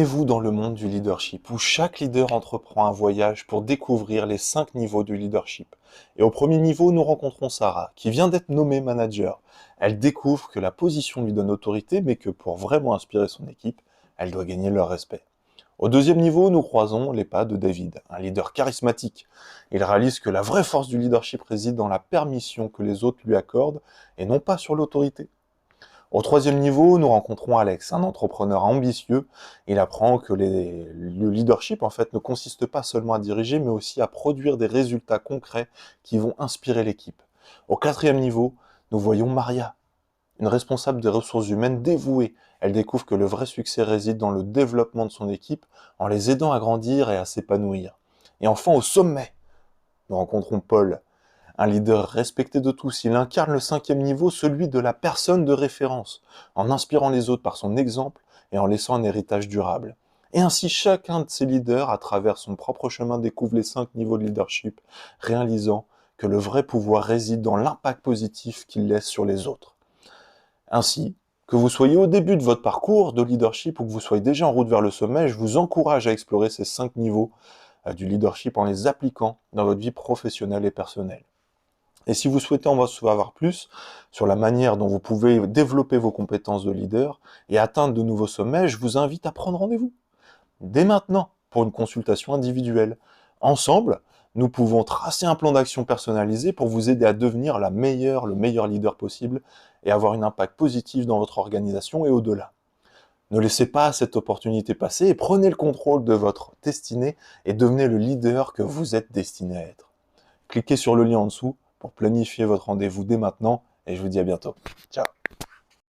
Vous dans le monde du leadership, où chaque leader entreprend un voyage pour découvrir les 5 niveaux du leadership. Et au premier niveau, nous rencontrons Sarah, qui vient d'être nommée manager. Elle découvre que la position lui donne autorité, mais que pour vraiment inspirer son équipe, elle doit gagner leur respect. Au deuxième niveau, nous croisons les pas de David, un leader charismatique. Il réalise que la vraie force du leadership réside dans la permission que les autres lui accordent, et non pas sur l'autorité. Au troisième niveau, nous rencontrons Alex, un entrepreneur ambitieux. Il apprend que le leadership, en fait, ne consiste pas seulement à diriger, mais aussi à produire des résultats concrets qui vont inspirer l'équipe. Au quatrième niveau, nous voyons Maria, une responsable des ressources humaines dévouée. Elle découvre que le vrai succès réside dans le développement de son équipe, en les aidant à grandir et à s'épanouir. Et enfin, au sommet, nous rencontrons Paul, un leader respecté de tous. Il incarne le cinquième niveau, celui de la personne de référence, en inspirant les autres par son exemple et en laissant un héritage durable. Et ainsi, chacun de ces leaders, à travers son propre chemin, découvre les 5 niveaux de leadership, réalisant que le vrai pouvoir réside dans l'impact positif qu'il laisse sur les autres. Ainsi, que vous soyez au début de votre parcours de leadership ou que vous soyez déjà en route vers le sommet, je vous encourage à explorer ces 5 niveaux du leadership en les appliquant dans votre vie professionnelle et personnelle. Et si vous souhaitez en savoir plus sur la manière dont vous pouvez développer vos compétences de leader et atteindre de nouveaux sommets, je vous invite à prendre rendez-vous dès maintenant pour une consultation individuelle. Ensemble, nous pouvons tracer un plan d'action personnalisé pour vous aider à devenir le meilleur leader possible et avoir un impact positif dans votre organisation et au-delà. Ne laissez pas cette opportunité passer et prenez le contrôle de votre destinée et devenez le leader que vous êtes destiné à être. Cliquez sur le lien en dessous pour planifier votre rendez-vous dès maintenant et je vous dis à bientôt. Ciao.